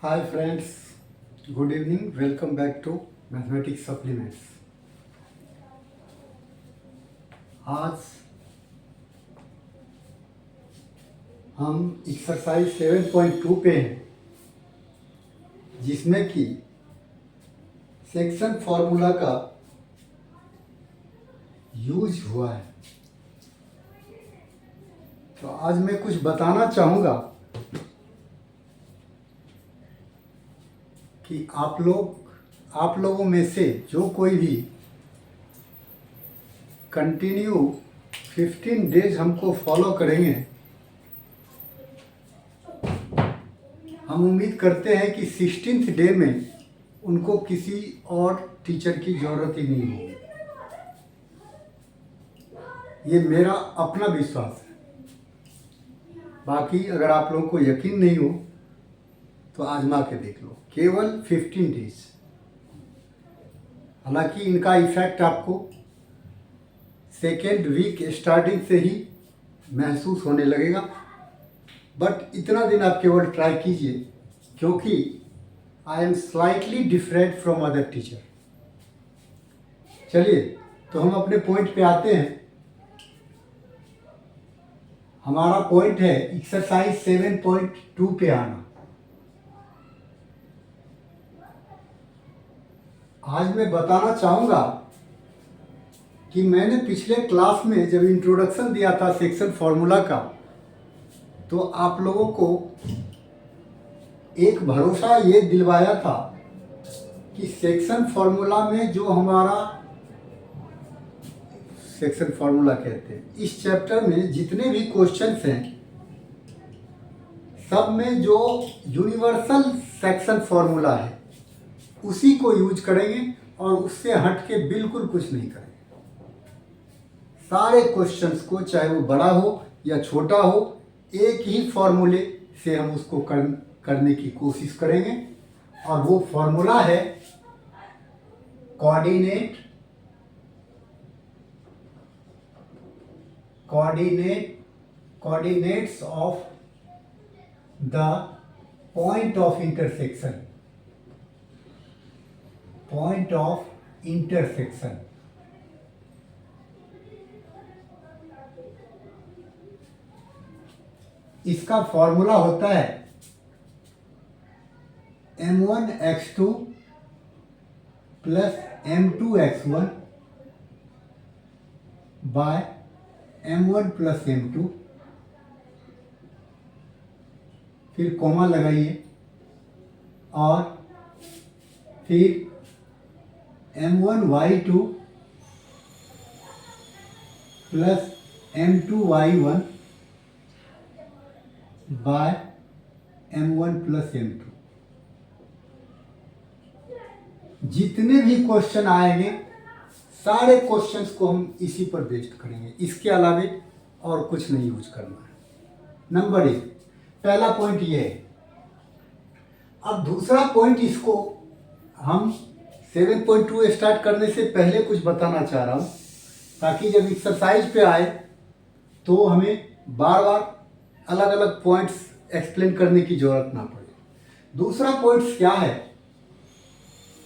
Hi friends, good evening. Welcome back to Mathematics Supplements. आज हम exercise 7.2 पे हैं, जिसमें कि सेक्शन फॉर्मूला का यूज हुआ है। तो आज मैं कुछ बताना चाहूँगा कि आप लोगों में से जो कोई भी कंटिन्यू 15 डेज हमको फॉलो करेंगे, हम उम्मीद करते हैं कि 16th डे में उनको किसी और टीचर की ज़रूरत ही नहीं होगी। ये मेरा अपना विश्वास है। बाकी अगर आप लोगों को यकीन नहीं हो तो आजमा के देख लो। केवल 15 डेज। हालांकि इनका इफेक्ट आपको सेकेंड वीक स्टार्टिंग से ही महसूस होने लगेगा, बट इतना दिन आप केवल ट्राई कीजिए, क्योंकि I am slightly different from other teacher. चलिए, तो हम अपने पॉइंट पे आते हैं। हमारा पॉइंट है एक्सरसाइज 7.2 पे आना। आज मैं बताना चाहूँगा कि मैंने पिछले क्लास में जब इंट्रोडक्शन दिया था सेक्शन फॉर्मूला का, तो आप लोगों को एक भरोसा ये दिलवाया था कि सेक्शन फॉर्मूला में जो हमारा सेक्शन फॉर्मूला कहते हैं, इस चैप्टर में जितने भी क्वेश्चंस हैं, सब में जो यूनिवर्सल सेक्शन फॉर्मूला है उसी को यूज करेंगे और उससे हट के बिल्कुल कुछ नहीं करेंगे। सारे क्वेश्चंस को, चाहे वो बड़ा हो या छोटा हो, एक ही फॉर्मूले से हम उसको करने की कोशिश करेंगे, और वो फॉर्मूला है coordinates of the point of intersection. इसका फॉर्मूला होता है m1x2 plus m2x1 by m1 plus m2, फिर कॉमा लगाइए, और फिर m1y2 plus m2y1 by m1 plus m2। जितने भी क्वेश्चन आएंगे, सारे क्वेश्चंस को हम इसी पर बेस्ड करेंगे। इसके अलावा और कुछ नहीं यूज करना है। नंबर 1, पहला पॉइंट ये है। अब दूसरा पॉइंट, इसको हम 7.2 स्टार्ट करने से पहले कुछ बताना चाह रहा हूँ, ताकि जब एक्सरसाइज पे आए तो हमें बार बार अलग अलग पॉइंट्स एक्सप्लेन करने की जरूरत ना पड़े। दूसरा पॉइंट क्या है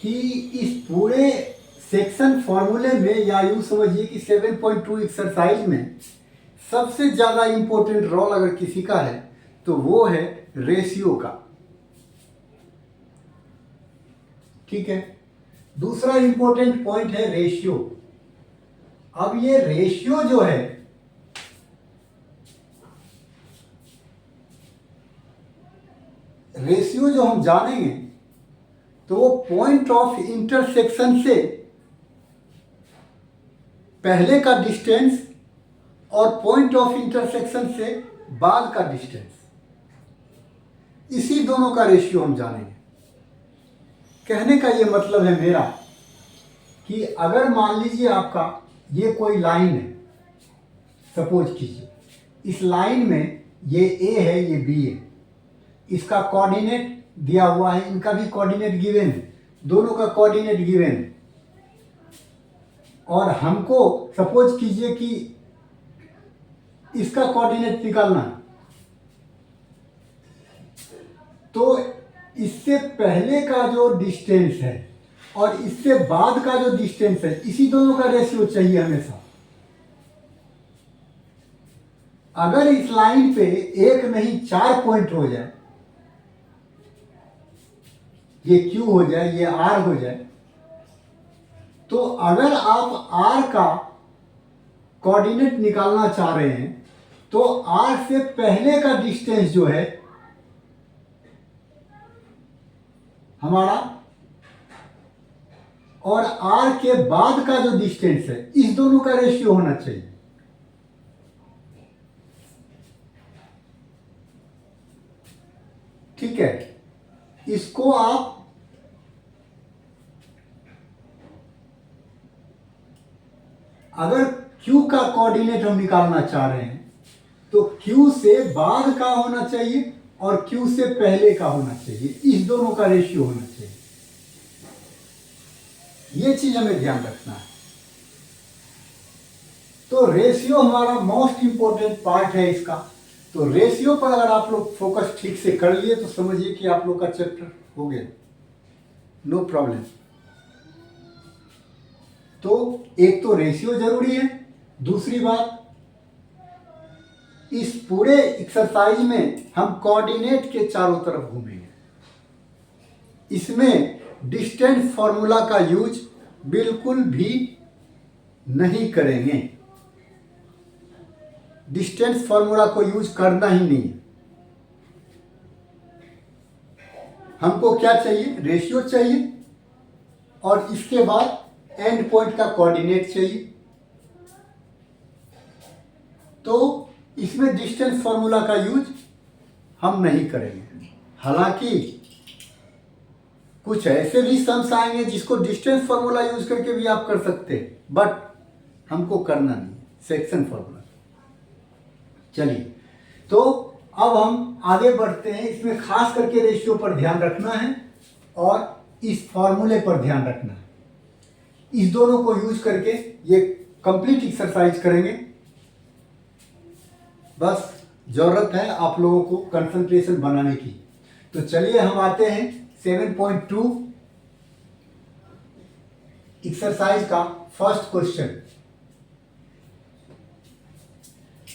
कि इस पूरे सेक्शन फॉर्मूले में, या यूँ समझिए कि 7.2 एक्सरसाइज में सबसे ज़्यादा इम्पोर्टेंट रोल अगर किसी का है तो वो है रेशियो का। ठीक है, दूसरा इंपॉर्टेंट पॉइंट है रेशियो। अब ये रेशियो जो है, रेशियो जो हम जानेंगे तो वो पॉइंट ऑफ इंटरसेक्शन से पहले का डिस्टेंस और पॉइंट ऑफ इंटरसेक्शन से बाद का डिस्टेंस, इसी दोनों का रेशियो हम जानेंगे। कहने का ये मतलब है मेरा कि अगर मान लीजिए आपका ये कोई लाइन है, सपोज कीजिए इस लाइन में ये ए है, ये बी है, इसका कोऑर्डिनेट दिया हुआ है, इनका भी कोऑर्डिनेट गिवन है, दोनों का कोऑर्डिनेट गिवन है, और हमको सपोज कीजिए कि इसका कोऑर्डिनेट निकालना है। तो इससे पहले का जो डिस्टेंस है और इससे बाद का जो डिस्टेंस है, इसी दोनों का रेशियो चाहिए हमेशा। अगर इस लाइन पे एक नहीं 4 पॉइंट हो जाए, ये Q हो जाए, ये R हो जाए, तो अगर आप R का कोऑर्डिनेट निकालना चाह रहे हैं तो R से पहले का डिस्टेंस जो है हमारा और R के बाद का जो डिस्टेंस है, इस दोनों का रेशियो होना चाहिए। ठीक है, इसको आप अगर Q का कोऑर्डिनेट हम निकालना चाह रहे हैं तो Q से बाद का होना चाहिए और Q से पहले का होना चाहिए, इस दोनों का रेशियो होना चाहिए। ये चीज हमें ध्यान रखना है। तो रेशियो हमारा मोस्ट इंपॉर्टेंट पार्ट है इसका। तो रेशियो पर अगर आप लोग फोकस ठीक से कर लिए तो समझिए कि आप लोग का चैप्टर हो गया, नो प्रॉब्लम। तो एक तो रेशियो जरूरी है, दूसरी बात इस पूरे एक्सरसाइज में हम कोऑर्डिनेट के चारों तरफ घूमेंगे। इसमें डिस्टेंस फॉर्मूला का यूज बिल्कुल भी नहीं करेंगे। डिस्टेंस फॉर्मूला को यूज करना ही नहीं है। हमको क्या चाहिए? रेशियो चाहिए और इसके बाद एंड पॉइंट का कोऑर्डिनेट चाहिए। तो इसमें डिस्टेंस फॉर्मूला का यूज हम नहीं करेंगे। हालांकि कुछ ऐसे भी सम्स आएंगे जिसको डिस्टेंस फॉर्मूला यूज करके भी आप कर सकते हैं, बट हमको करना नहीं, सेक्शन फॉर्मूला। चलिए, तो अब हम आगे बढ़ते हैं। इसमें खास करके रेशियो पर ध्यान रखना है और इस फॉर्मूले पर ध्यान रखना है। इस दोनों को यूज करके ये कंप्लीट एक्सरसाइज करेंगे। बस जरूरत है आप लोगों को कंसंट्रेशन बनाने की। तो चलिए हम आते हैं 7.2 एक्सरसाइज का फर्स्ट क्वेश्चन।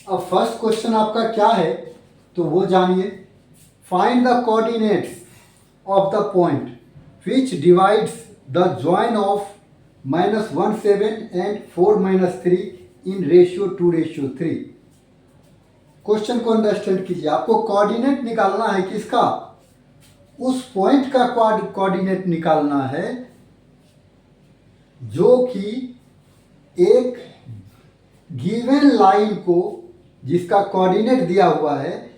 अब फर्स्ट क्वेश्चन आपका क्या है तो वो जानिए। Find the coordinates of the point which divides the join of -17 and 4-3 in ratio 2:3। Question को अंडरस्टैंड कीजिए। आपको कोऑर्डिनेट निकालना है किसका? उस पॉइंट का कोऑर्डिनेट निकालना है जो कि एक गिवन लाइन को, जिसका कोऑर्डिनेट दिया हुआ है,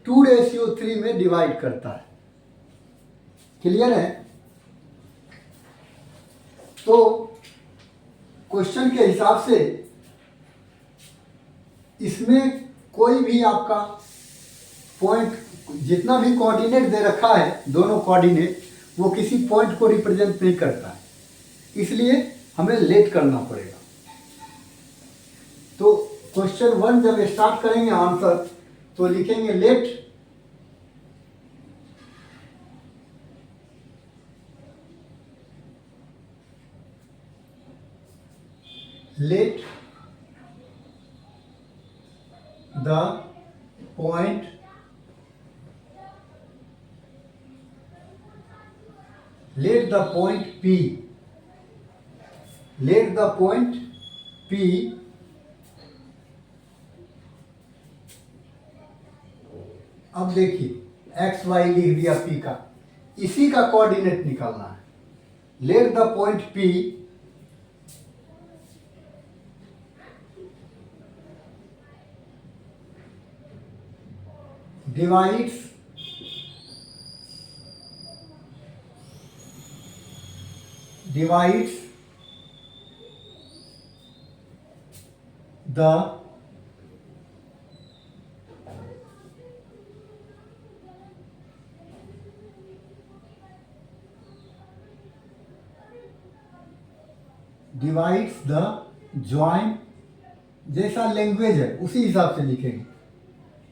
2:3 में डिवाइड करता है। क्लियर है? तो क्वेश्चन के हिसाब से इसमें कोई भी आपका पॉइंट, जितना भी कोऑर्डिनेट दे रखा है, दोनों कोऑर्डिनेट, वो किसी पॉइंट को रिप्रेजेंट नहीं करता है, इसलिए हमें लेट करना पड़ेगा। तो क्वेश्चन 1 जब स्टार्ट करेंगे आंसर तो लिखेंगे लेट the point P अब देखिए एक्स वाई लिख दिया P का, इसी का कोऑर्डिनेट निकालना है। Let the point P divides the join, जैसा लैंग्वेज है उसी हिसाब से लिखेंगे।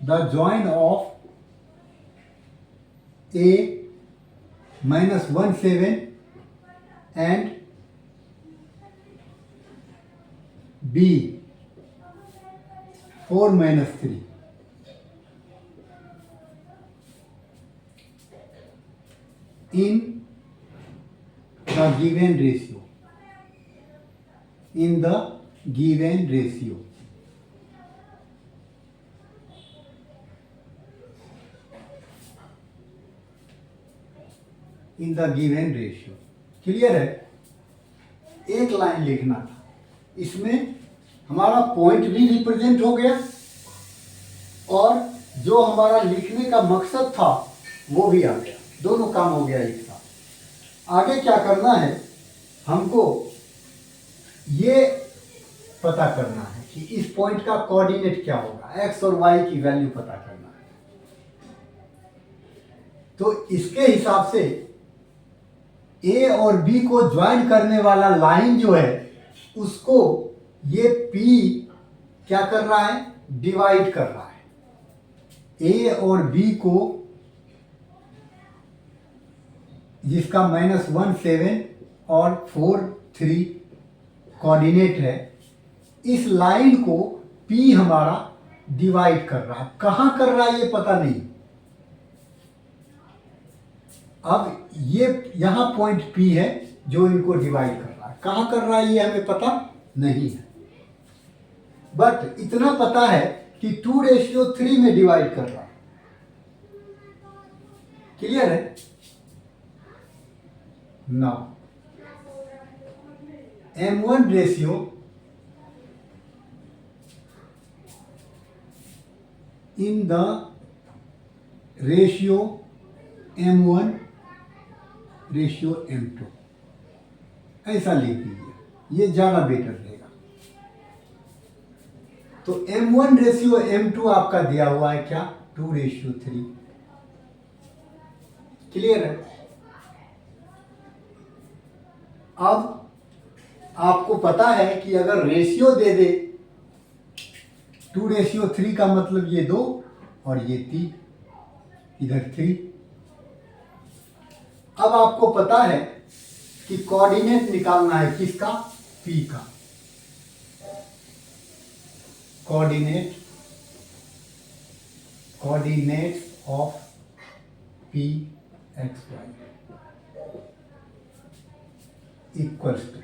The join of A -17 and B 4-3 in the given ratio. In the given ratio. In the given ratio. Clear है? एक लाइन लिखना था, इसमें हमारा पॉइंट भी रिप्रेजेंट हो गया और जो हमारा लिखने का मकसद था वो भी आ गया, दोनों काम हो गया एक साथ। आगे क्या करना है, हमको ये पता करना है कि इस पॉइंट का कोऑर्डिनेट क्या होगा, एक्स और वाई की वैल्यू पता करना है। तो इसके हिसाब से ए और बी को ज्वाइन करने वाला लाइन जो है उसको ये पी क्या कर रहा है, डिवाइड कर रहा है। ए और बी को, जिसका -17 और 4-3 कोऑर्डिनेट है, इस लाइन को पी हमारा डिवाइड कर रहा है। कहां कर रहा है ये पता नहीं। अब ये यहां पॉइंट पी है जो इनको डिवाइड कर रहा है, कहां कर रहा है ये हमें पता नहीं है, बट इतना पता है कि 2:3 में डिवाइड कर रहा है। क्लियर है? Now M1 ratio in the ratio M1 ratio M2 ऐसा लिख दीजिए, ये ज़्यादा बेटर रहेगा। तो M1 रेशियो M2 आपका दिया हुआ है क्या, 2:3। क्लियर है? अब आपको पता है कि अगर रेशियो दे दे 2:3 का मतलब ये 2 और ये 3, इधर 3। अब आपको पता है कि कोऑर्डिनेट निकालना है किसका, P का। Coordinates of P x y equals to,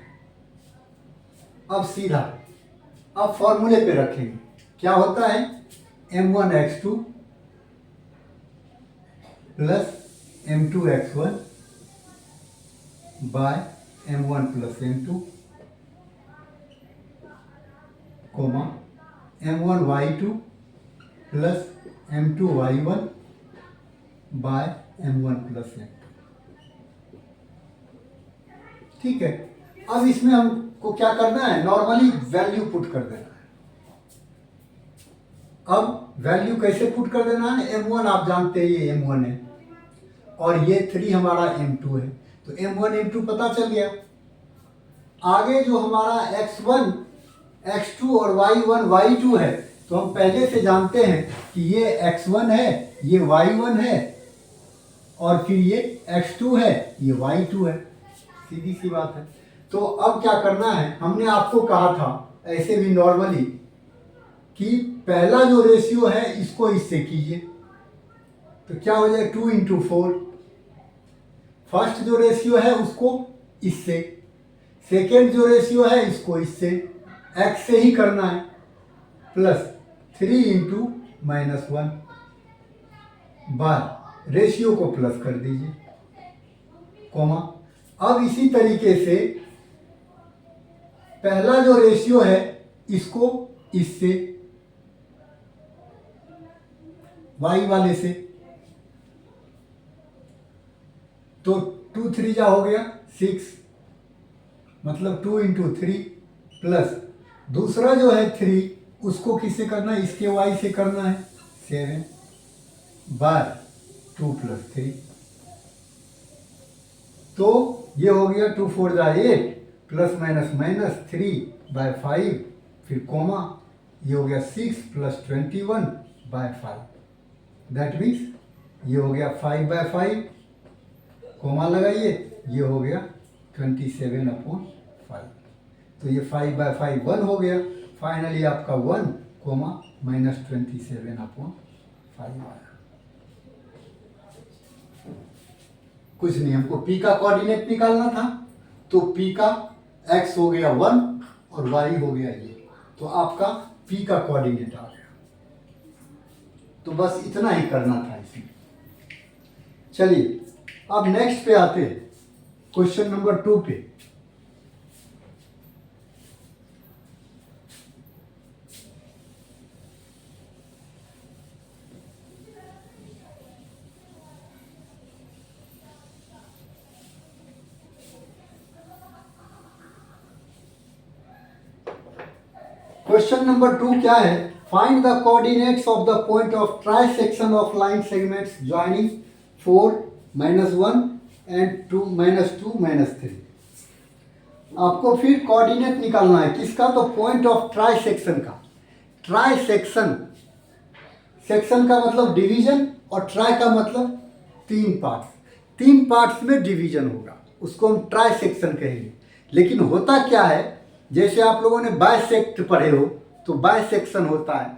अब सीधा अब फॉर्मूले पे रखेंगे, क्या होता है, M1 x2 plus M2 x1 by M1 plus M2 comma M1 y2 plus M2 y1 by M1 plus M2। ठीक है? अब इसमें हमको क्या करना है, नॉर्मली वैल्यू पुट कर देना है। अब वैल्यू कैसे पुट कर देना है, M1 आप जानते हैं ये M1 है और ये 3 हमारा M2 है, तो M1 M2 पता चल गया। आगे जो हमारा x1 x2 और y1 y2 है, तो हम पहले से जानते हैं कि ये x1 है, ये y1 है और फिर ये x2 है, ये y2 है। सीधी सी बात है। तो अब क्या करना है, हमने आपको कहा था ऐसे भी नॉर्मली कि पहला जो रेशियो है इसको इससे कीजिए, तो क्या हो जाए 2 × 4। फर्स्ट जो रेशियो है उसको इससे, सेकेंड जो रेशियो है इसको इससे, x से ही करना है, प्लस 3 × -1 बार रेशियो को प्लस कर दीजिए, कोमा। अब इसी तरीके से पहला जो रेशियो है इसको इससे, y वाले से, तो 2 3 जा हो गया 6, मतलब 2 × 3 प्लस दूसरा जो है 3 उसको किससे करना है, इसके y से करना है 7 बार 2 + 3, तो ये हो गया 2 4 जा 8 प्लस माइनस माइनस 3/5, फिर कोमा, ये हो गया 6 + 21/5, दैट मीन्स ये हो गया 5/5, कोमा लगाइए, ये हो गया 27/5। तो ये 5/5 1 हो गया। फाइनली आपका 1 कोमा -27/5 आया। कुछ नहीं, हमको p का कोऑर्डिनेट निकालना था, तो p का x हो गया 1 और y हो गया ये, तो आपका p का कोऑर्डिनेट आ गया। तो बस इतना ही करना था इसमें। चलिए अब नेक्स्ट पे आते हैं, क्वेश्चन नंबर 2 पे। क्वेश्चन नंबर 2 क्या है? Find the coordinates of the point of trisection of line segments joining 4, -1 and 2, -3। आपको फिर कोऑर्डिनेट निकालना है किसका? तो पॉइंट ऑफ ट्राइसेक्शन का। ट्राइसेक्शन, सेक्शन का मतलब डिवीजन और ट्राई का मतलब 3 पार्ट्स। 3 पार्ट्स में डिवीजन होगा, उसको हम ट्राइसेक्शन कहेंगे। लेकिन होता क्या है, जैसे आप लोगों ने बाइसेक्ट पढ़े हो तो बाइसेक्शन होता है,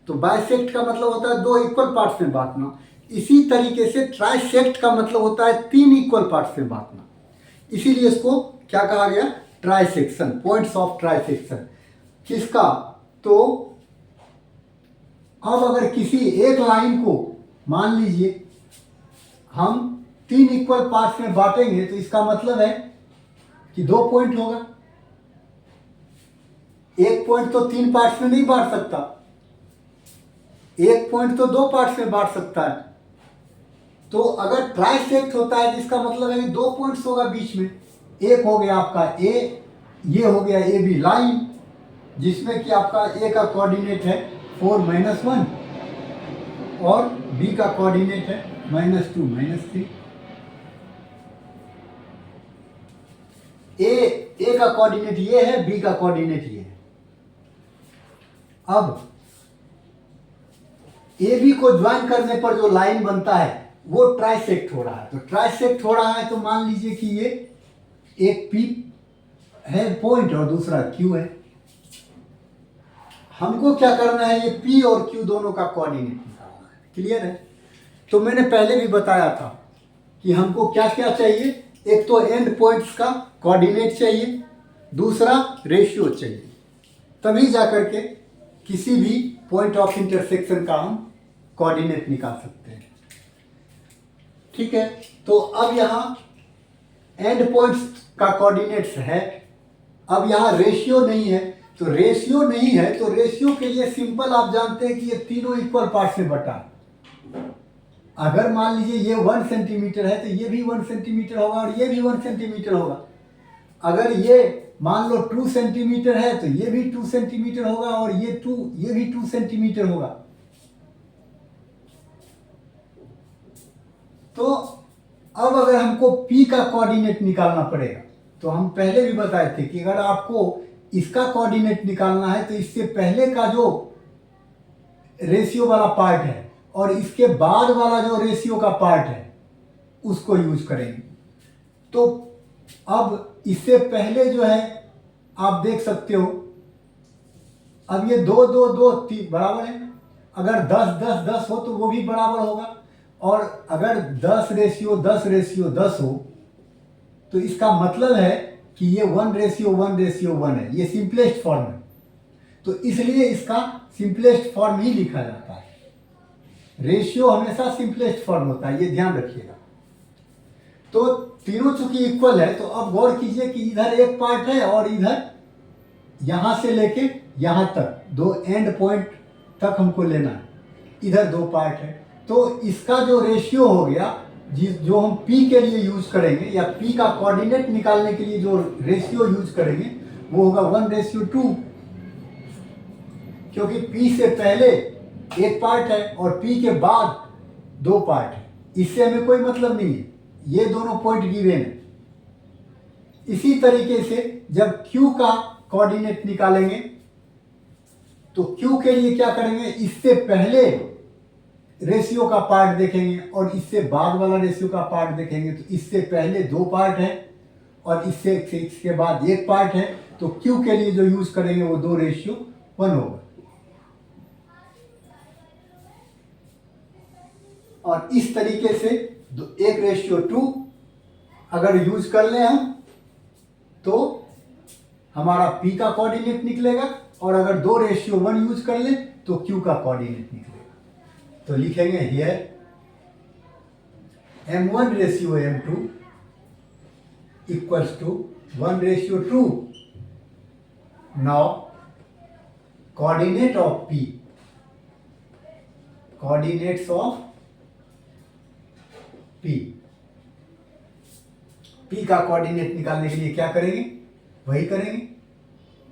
तो बाइसेक्ट का मतलब होता है 2 इक्वल पार्ट्स में बांटना। इसी तरीके से ट्राइसेक्ट का मतलब होता है 3 इक्वल पार्ट्स में बांटना। इसीलिए इसको क्या कहा गया? Trisection, points of trisection. किसका? तो अब अगर किसी एक लाइन को मान लीजिए हम 3 इक्वल पार्ट्स में बांटेंगे, तो इसका मतलब है कि 2 पॉइंट होगा। एक पॉइंट तो 3 पार्ट्स में नहीं बांट सकता, एक पॉइंट तो 2 पार्ट्स में बांट सकता है। तो अगर ट्राइसेक्ट होता है जिसका मतलब है कि 2 पॉइंट्स होगा बीच में। एक हो गया आपका ए, ये हो गया ए बी लाइन, जिसमें कि आपका ए का कोऑर्डिनेट है 4, -1 और बी का कोऑर्डिनेट है -2, -3। ए का कोऑर्डिनेट ये है, बी का कोऑर्डिनेट ये है। अब ए बी को ज्वाइन करने पर जो लाइन बनता है वो ट्राइसेक्ट हो रहा है। तो ट्राइसेक्ट हो रहा है तो मान लीजिए कि ये एक पी है पॉइंट और दूसरा क्यू है। हमको क्या करना है? ये पी और क्यू दोनों का कोऑर्डिनेट निकालना है। क्लियर है? तो मैंने पहले भी बताया था कि हमको क्या क्या चाहिए। एक तो एंड पॉइंट्स का कोऑर्डिनेट चाहिए, दूसरा रेशियो चाहिए, तभी जाकर के किसी भी पॉइंट ऑफ इंटरसेक्शन का हम कोऑर्डिनेट निकाल सकते हैं। ठीक है, तो अब यहाँ एंड पॉइंट्स का कोऑर्डिनेट्स है। अब यहाँ रेशियो नहीं है, तो रेशियो नहीं है तो रेशियो के लिए सिंपल आप जानते हैं कि ये तीनों इक्वल पार्ट्स में बटा। अगर मान लीजिए ये 1 सेंटीमीटर है तो ये भी 1 सेंटीमीटर होगा और ये भी 1 सेंटीमीटर होगा। अगर ये मान लो 2 सेंटीमीटर है तो ये भी 2 सेंटीमीटर होगा और ये भी 2 सेंटीमीटर होगा। तो अब अगर हमको P का कोऑर्डिनेट निकालना पड़ेगा, तो हम पहले भी बताए थे कि अगर आपको इसका कोऑर्डिनेट निकालना है तो इससे पहले का जो रेशियो वाला पार्ट है और इसके बाद वाला जो रेशियो का पार्ट है उसको यूज करेंगे। तो अब इससे पहले जो है आप देख सकते हो, अब ये 2 2 2 3 बराबर है। अगर 10 10 10 हो तो वो भी बराबर होगा, और अगर 10:10 हो तो इसका मतलब है कि ये 1:1:1 है। ये सिंपलेस्ट फॉर्म है, तो इसलिए इसका सिंपलेस्ट फॉर्म ही लिखा जाता है। रेशियो हमेशा सिंपलेस्ट फॉर्म होता है, ये ध्यान रखिएगा। तो तीनों चूंकि इक्वल है, तो अब गौर कीजिए कि इधर एक पार्ट है और इधर यहां से लेके यहां तक 2 एंड पॉइंट तक हमको लेना है, इधर 2 पार्ट है। तो इसका जो रेशियो हो गया, जो हम P के लिए यूज करेंगे या P का कोऑर्डिनेट निकालने के लिए जो रेशियो यूज करेंगे वो होगा 1:2, क्योंकि P से पहले एक पार्ट है और P के बाद 2 पार्ट है। इससे हमें कोई मतलब नहीं है, ये दोनों पॉइंट गिवन है। इसी तरीके से जब Q का कोऑर्डिनेट निकालेंगे तो Q के लिए क्या करेंगे? इससे पहले रेशियो का पार्ट देखेंगे और इससे बाद वाला रेशियो का पार्ट देखेंगे, तो इससे पहले दो पार्ट है और इसके बाद एक पार्ट है, तो क्यू के लिए जो यूज करेंगे वो 2:1 होगा। और इस तरीके से 1:2 अगर यूज कर ले हम तो हमारा P का कोऑर्डिनेट निकलेगा, और अगर 2:1 यूज कर ले तो Q का कोऑर्डिनेट निकलेगा। तो लिखेंगे here M1:M2 equals to 1:2. Now coordinate of P, coordinates of P का कोऑर्डिनेट निकालने के लिए क्या करेंगे, वही करेंगे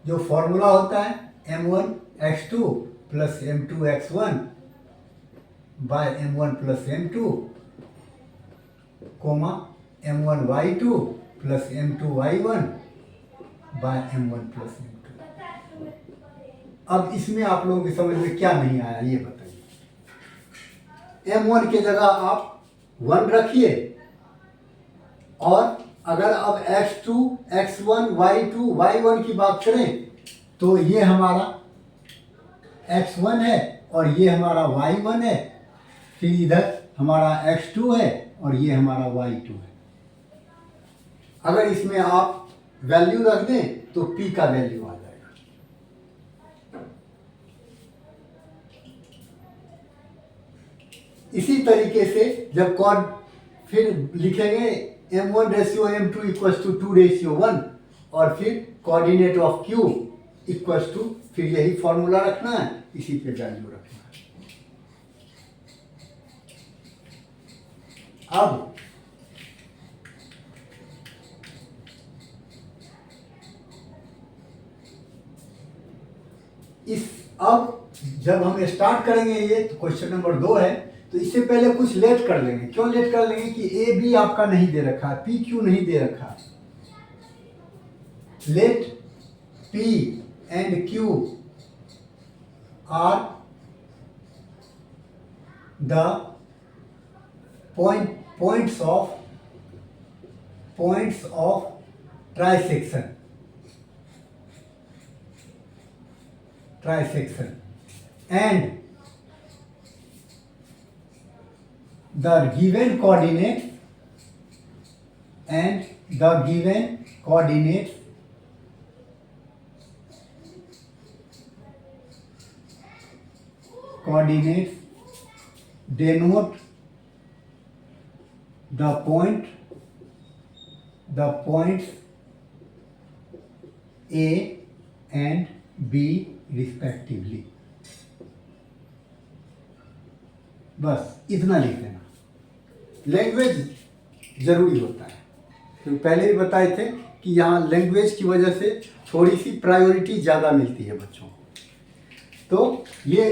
जो फॉर्मूला होता है M1x2 plus M2x1 by M1 plus M2 comma M1y2 plus M2y1 by M1 plus M2। अब इसमें आप लोगों की समझ में क्या नहीं आया ये बताइए। M1 के जगह आप 1 रखिए, और अगर अब x2, x1, y2, y1 की बात करें तो ये हमारा x1 है और ये हमारा y1 है, फिर इधर हमारा x2 है और ये हमारा y2 है। अगर इसमें आप वैल्यू रख दें तो p का वैल्यू आ जाएगा। इसी तरीके से जब फिर लिखेंगे M1:M2 equals to 2:1 और फिर coordinate of Q equals to, फिर यही फॉर्मूला रखना है, इसी पे वैल्यू रखना है। अब जब हम स्टार्ट करेंगे ये, तो क्वेश्चन नंबर 2 है, तो इससे पहले कुछ लेट कर लेंगे। क्यों लेट कर लेंगे कि ए बी आपका नहीं दे रखा है, पी क्यू नहीं दे रखा है। Let P and Q are the points of trisection and the given coordinates denote the points A and B respectively। बस इतना लिख देना। लैंग्वेज जरूरी होता है, तो पहले भी बताए थे कि यहाँ लैंग्वेज की वजह से थोड़ी सी प्रायोरिटी ज़्यादा मिलती है बच्चों को। तो ये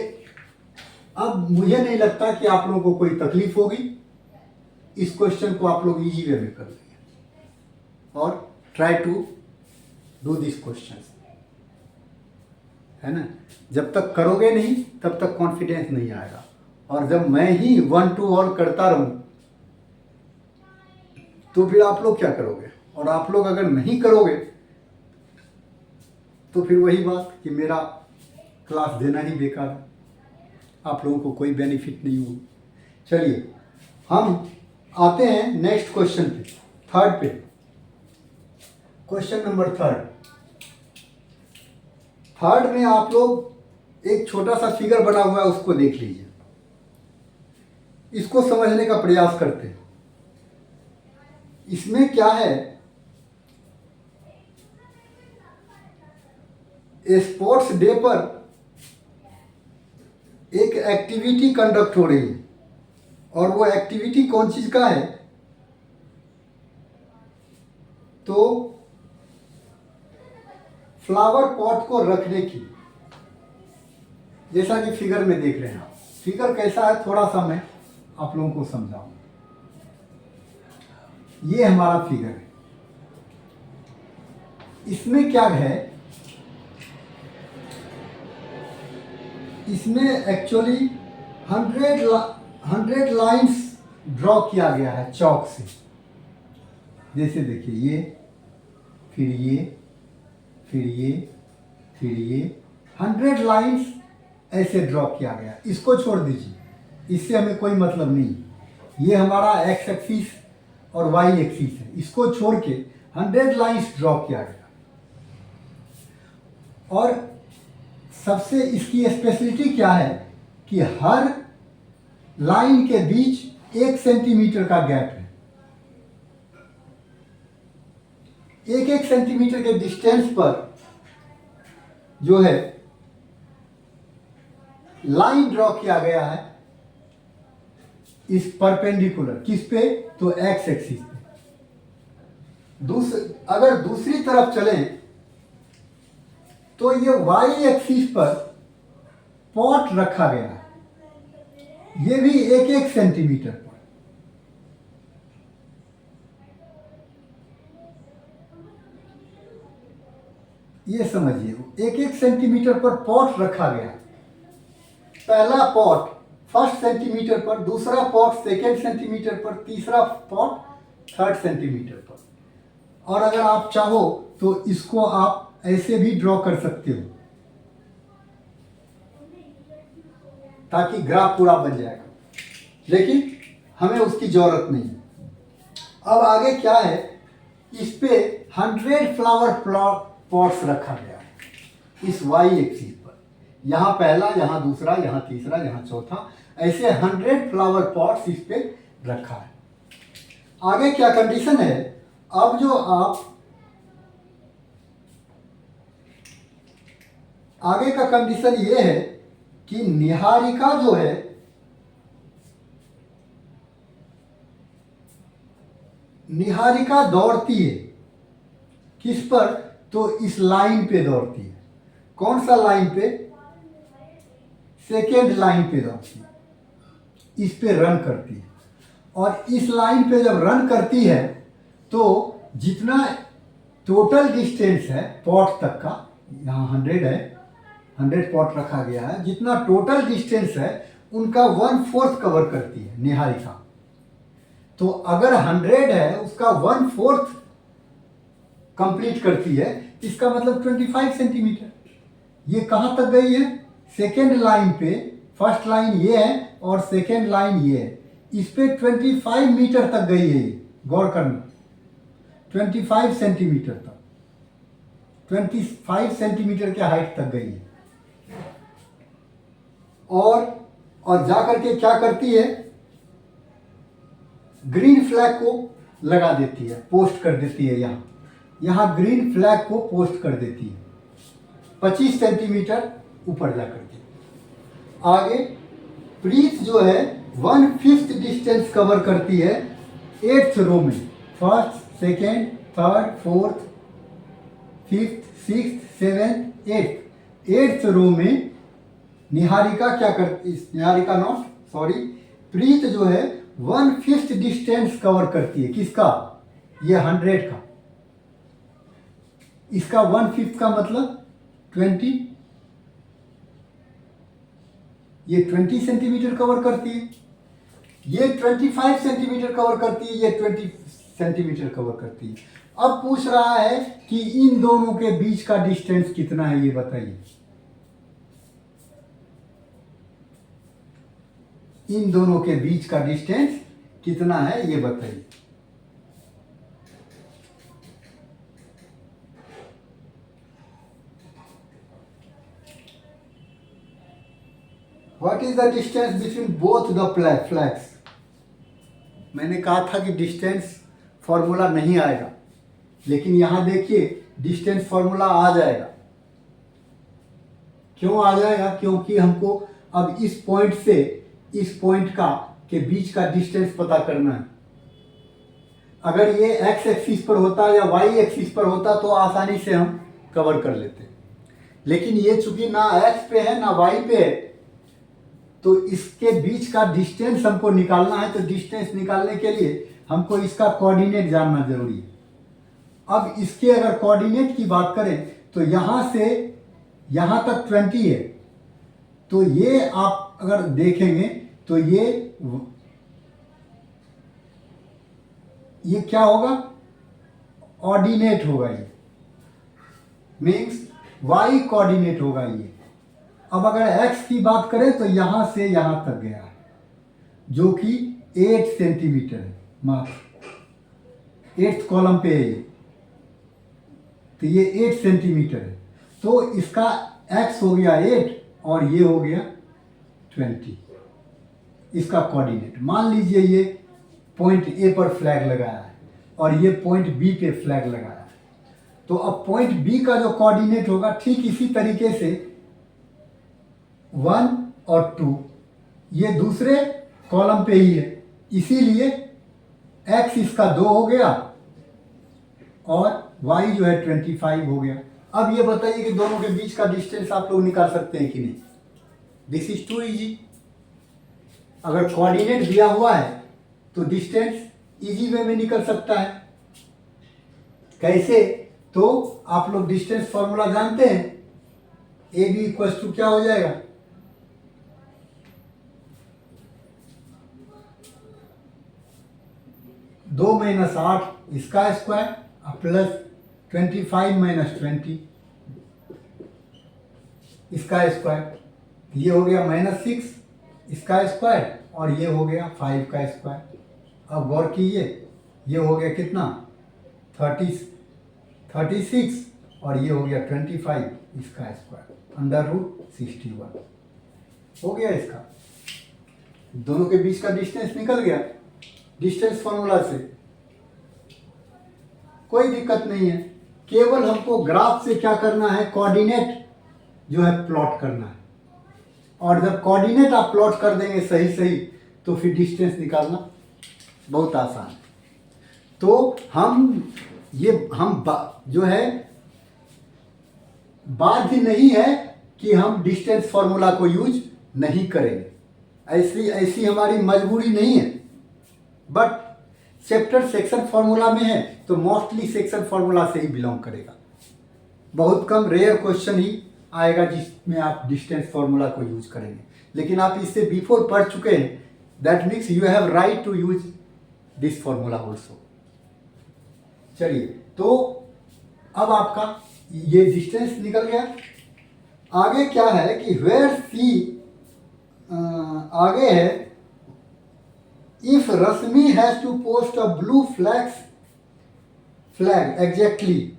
अब मुझे नहीं लगता कि आप लोगों को कोई तकलीफ होगी। इस क्वेश्चन को आप लोग इजी वे में कर लेंगे और try to do this question, है ना। जब तक करोगे नहीं तब तक कॉन्फिडेंस नहीं आएगा, और जब मैं ही 1 to all करता रहूं तो फिर आप लोग क्या करोगे, और आप लोग अगर नहीं करोगे तो फिर वही बात कि मेरा क्लास देना ही बेकार है, आप लोगों को कोई बेनिफिट नहीं होगी। चलिए हम आते हैं नेक्स्ट क्वेश्चन पे, थर्ड पे। क्वेश्चन नंबर थर्ड में आप लोग एक छोटा सा फिगर बना हुआ है, उसको देख लीजिए, इसको समझने का प्रयास करते हैं। इसमें क्या है, स्पोर्ट्स डे पर एक एक्टिविटी कंडक्ट हो रही है, और वो एक्टिविटी कौन चीज का है, तो फ्लावर पॉट को रखने की, जैसा कि फिगर में देख रहे हैं। फिगर कैसा है थोड़ा सा मैं आप लोगों को समझाऊं। ये हमारा फिगर है, इसमें क्या है, इसमें एक्चुअली 100 100 लाइंस ड्रॉ किया गया है चौक से। जैसे देखिए ये, फिर ये, फिर ये, फिर ये, 100 लाइंस ऐसे ड्रॉ किया गया। इसको छोड़ दीजिए, इससे हमें कोई मतलब नहीं। ये हमारा एक्स एक्सिस और वाई एक्सिस है, इसको छोड़ के 100 लाइंस ड्रॉ किया गया। और सबसे इसकी स्पेशलिटी क्या है कि हर लाइन के बीच 1 सेंटीमीटर का गैप है। 1 सेंटीमीटर के डिस्टेंस पर जो है लाइन ड्रॉ किया गया है इस परपेंडिकुलर, किस पे, तो एक्स एक्सिस पे। अगर दूसरी तरफ चलें तो ये वाई एक्सिस पर पॉट रखा गया है, ये भी 1 सेंटीमीटर पर। ये समझिए 1 सेंटीमीटर पर पॉट रखा गया। पहला पॉट 1 सेंटीमीटर पर, दूसरा पॉट 2 सेंटीमीटर पर, तीसरा पॉट 3 सेंटीमीटर पर। और अगर आप चाहो तो इसको आप ऐसे भी ड्रॉ कर सकते हो ताकि ग्राफ पूरा बन जाएगा, लेकिन हमें उसकी जरूरत नहीं। अब आगे क्या है, इस पे 100 फ्लावर पॉट्स रखा गया है इस वाई एक्सिस पर। यहाँ पहला, यहाँ दूसरा, यहाँ तीसरा, यहाँ चौथा, ऐसे 100 फ्लावर पॉट्स इस पे रखा है। आगे क्या कंडीशन है, अब जो आप आगे का कंडीशन ये है कि निहारिका जो है निहारिका दौड़ती है किस पर, तो इस लाइन पे दौड़ती है। कौन सा लाइन पे, सेकेंड लाइन पे दौड़ती है, इस पे रन करती है। और इस लाइन पे जब रन करती है तो जितना टोटल डिस्टेंस है पॉट तक का, यहाँ 100 है, 100 पॉट रखा गया है, जितना टोटल डिस्टेंस है उनका 1/4 कवर करती है निहारिका। तो अगर 100 है उसका 1/4 कंप्लीट करती है, इसका मतलब 25 सेंटीमीटर। ये कहाँ तक गई है, सेकेंड लाइन पे। फर्स्ट लाइन ये है और सेकेंड लाइन ये है, इस पे 25 मीटर तक गई है। ये गौर करना, 25 सेंटीमीटर तक, 25 सेंटीमीटर के हाइट तक गई है। और जाकर के क्या करती है, ग्रीन फ्लैग को लगा देती है, पोस्ट कर देती है। यहाँ ग्रीन फ्लैग को पोस्ट कर देती है 25 सेंटीमीटर ऊपर जाकर के। आगे प्रीत जो है 1/5 डिस्टेंस कवर करती है 8th रो में, 1st, 2nd, 3rd, 4th, 5th, 6th, 7th, 8th। 8th रो में निहारिका क्या करती, निहारिका नॉट सॉरी, प्रीत जो है 1/5 डिस्टेंस कवर करती है। किसका, ये 100 का। इसका 1/5 का मतलब 20, ये 20 सेंटीमीटर कवर करती है, ये 25 सेंटीमीटर कवर करती है, ये 20 सेंटीमीटर कवर करती है। अब पूछ रहा है कि इन दोनों के बीच का डिस्टेंस कितना है, ये बताइए। इन दोनों के बीच का डिस्टेंस कितना है, ये बताइए। What is the distance between both the flags? मैंने कहा था कि डिस्टेंस फॉर्मूला नहीं आएगा, लेकिन यहां देखिए डिस्टेंस फॉर्मूला आ जाएगा। क्यों आ जाएगा, क्योंकि हमको अब इस पॉइंट से इस पॉइंट का के बीच का डिस्टेंस पता करना है। अगर ये एक्स एक्सिस पर होता या वाई एक्सिस पर होता तो आसानी से हम कवर कर लेते, लेकिन ये चूंकि ना एक्स पे है ना वाई पे है, तो इसके बीच का डिस्टेंस हमको निकालना है। तो डिस्टेंस निकालने के लिए हमको इसका कोऑर्डिनेट जानना जरूरी है। अब इसके अगर कोऑर्डिनेट की बात करें तो यहाँ से यहाँ तक 20 है, तो ये आप अगर देखेंगे तो ये क्या होगा, ऑर्डिनेट होगा, ये मीन्स वाई कोऑर्डिनेट होगा ये। अब अगर एक्स की बात करें तो यहां से यहां तक गया है, जो कि 8 सेंटीमीटर है, मात्र 8th कॉलम पे है ये, तो ये 8 सेंटीमीटर है। तो इसका एक्स हो गया 8 और ये हो गया 20, इसका कोऑर्डिनेट। मान लीजिए ये पॉइंट ए पर फ्लैग लगाया है और ये पॉइंट बी पे फ्लैग लगाया है, तो अब पॉइंट बी का जो कोऑर्डिनेट होगा ठीक इसी तरीके से 1 और 2 ये दूसरे कॉलम पे ही है, इसीलिए x इसका 2 हो गया और y जो है 25 हो गया। अब ये बताइए कि दोनों के बीच का डिस्टेंस आप लोग निकाल सकते हैं कि नहीं? This is too easy. अगर कोऑर्डिनेट दिया हुआ है तो डिस्टेंस इजी वे में निकल सकता है। कैसे? तो आप लोग डिस्टेंस फॉर्मूला जानते हैं, ए बी इक्वल टू क्या हो जाएगा, 2 - 8 इसका स्क्वायर प्लस 25 - 20 इसका स्क्वायर, ये हो गया -6 इसका स्क्वायर और ये हो गया 5 का स्क्वायर। अब गौर कीजिए, ये हो गया कितना 36 और ये हो गया 25 इसका स्क्वायर √61 हो गया। इसका दोनों के बीच का डिस्टेंस निकल गया डिस्टेंस फॉर्मूला से, कोई दिक्कत नहीं है। केवल हमको ग्राफ से क्या करना है, कोऑर्डिनेट जो है प्लॉट करना है, और जब कोऑर्डिनेट आप प्लॉट कर देंगे सही तो फिर डिस्टेंस निकालना बहुत आसान है। तो हम जो है बाध्य नहीं है कि हम डिस्टेंस फॉर्मूला को यूज नहीं करेंगे, ऐसी हमारी मजबूरी नहीं है, बट चैप्टर सेक्शन फॉर्मूला में है तो मोस्टली सेक्शन फॉर्मूला से ही बिलोंग करेगा। बहुत कम रेयर क्वेश्चन ही आएगा जिसमें आप डिस्टेंस फॉर्मूला को यूज करेंगे, लेकिन आप इससे बिफोर पढ़ चुके हैं, that means you have right to use this formula also. चलिए, तो अब आपका ये डिस्टेंस निकल गया। आगे क्या है कि वेयर सी, आगे है if Rashmi has to post a blue flag exactly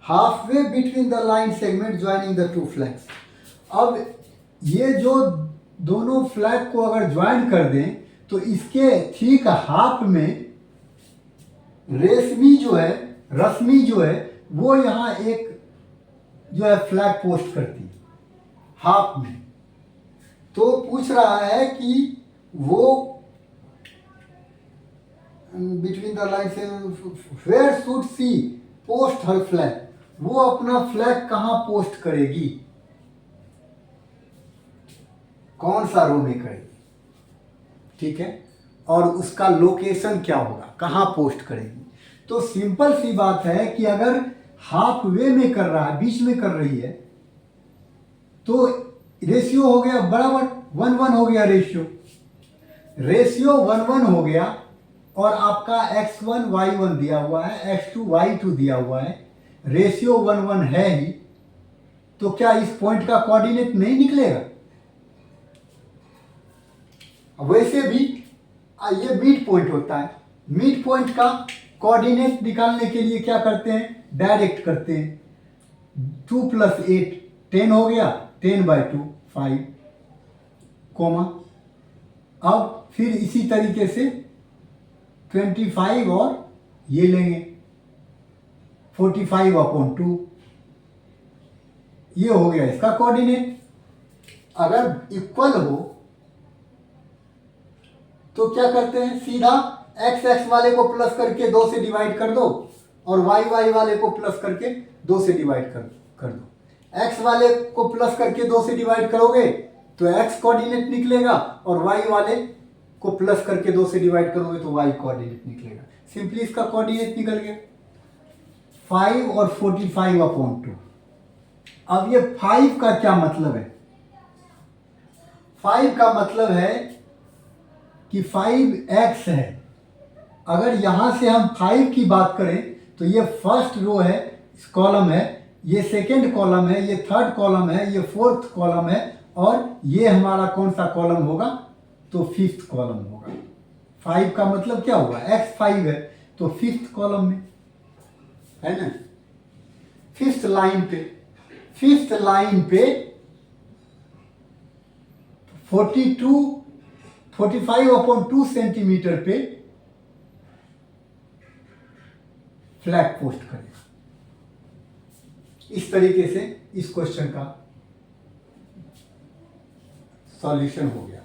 halfway between the line segment joining the two flags। अब ये जो दोनों फ्लैग को अगर ज्वाइन कर दें तो इसके ठीक हाफ में रश्मि जो है वो यहाँ एक जो है फ्लैग पोस्ट करती है हाफ में। तो पूछ रहा है कि वो बिटवीन द लाइन से where should she post her flag, वो अपना फ्लैग कहाँ पोस्ट करेगी, कौन सा रो में करेगी, ठीक है, और उसका लोकेशन क्या होगा, कहाँ पोस्ट करेगी। तो सिंपल सी बात है कि अगर हाफ वे में कर रहा है, बीच में कर रही है, तो रेशियो हो गया बराबर 1:1 हो गया, रेशियो 1:1 हो गया, और आपका x1 y1 दिया हुआ है, x2 y2 दिया हुआ है, रेशियो 1:1 है ही, तो क्या इस पॉइंट का कोऑर्डिनेट नहीं निकलेगा? वैसे भी ये मिड पॉइंट होता है, मिड पॉइंट का कोऑर्डिनेट निकालने के लिए क्या करते हैं, डायरेक्ट करते हैं। 2 + 8 10 हो गया, 10/2 5 कोमा। अब फिर इसी तरीके से 25 और ये लेंगे 45/2, ये हो गया इसका कोऑर्डिनेट। अगर इक्वल हो तो क्या करते हैं, सीधा x वाले को प्लस करके 2 से डिवाइड कर दो और y वाले को प्लस करके 2 से डिवाइड कर दो। x वाले को प्लस करके 2 से डिवाइड करोगे तो x कोऑर्डिनेट निकलेगा, और y वाले को प्लस करके 2 से डिवाइड करोगे तो y कोऑर्डिनेट निकलेगा। सिंपली इसका कोऑर्डिनेट निकल गया 5 और 45/2। अब ये 5 का क्या मतलब है, 5 का मतलब है कि 5x है। अगर यहाँ से हम 5 की बात करें तो ये फर्स्ट रो है, कॉलम है, ये सेकेंड कॉलम है, ये थर्ड कॉलम है, ये फोर्थ कॉलम है, और ये हमारा कौन सा कॉलम होगा, तो फिफ्थ कॉलम होगा। 5 का मतलब क्या हुआ, x 5 है तो फिफ्थ कॉलम में है ना। फिफ्थ लाइन पे 45/2 सेंटीमीटर पे फ्लैग पोस्ट करेगा। इस तरीके से इस क्वेश्चन का सॉल्यूशन हो गया।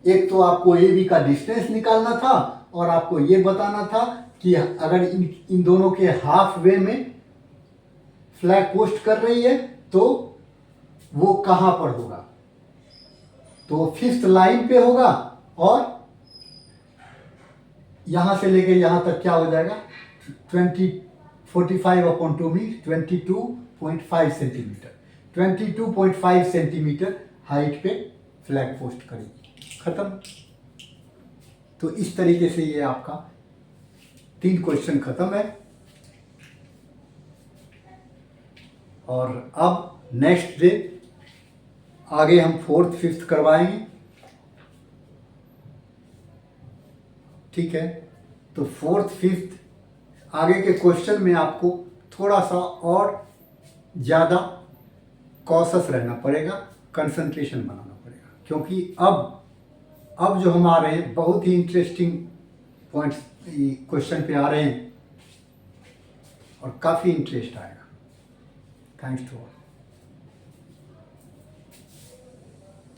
एक तो आपको ए बी का डिस्टेंस निकालना था और आपको ये बताना था कि अगर इन दोनों के हाफ वे में फ्लैग पोस्ट कर रही है तो वो कहां पर होगा, तो फिफ्थ लाइन पे होगा, और यहां से लेके यहां तक क्या हो जाएगा, 45/2 में 22.5 सेंटीमीटर, 22.5 सेंटीमीटर हाइट पे फ्लैग पोस्ट करेगी। खत्म। तो इस तरीके से ये आपका 3 क्वेश्चन खत्म है। और अब नेक्स्ट डे आगे हम 4th 5th करवाएंगे। ठीक है, तो 4th 5th आगे के क्वेश्चन में आपको थोड़ा सा और ज़्यादा कॉशस रहना पड़ेगा, कंसंट्रेशन बनाना पड़ेगा, क्योंकि अब जो हमारे बहुत ही इंटरेस्टिंग पॉइंट्स क्वेश्चन पे आ रहे हैं और काफ़ी इंटरेस्ट आएगा। Thanks to all.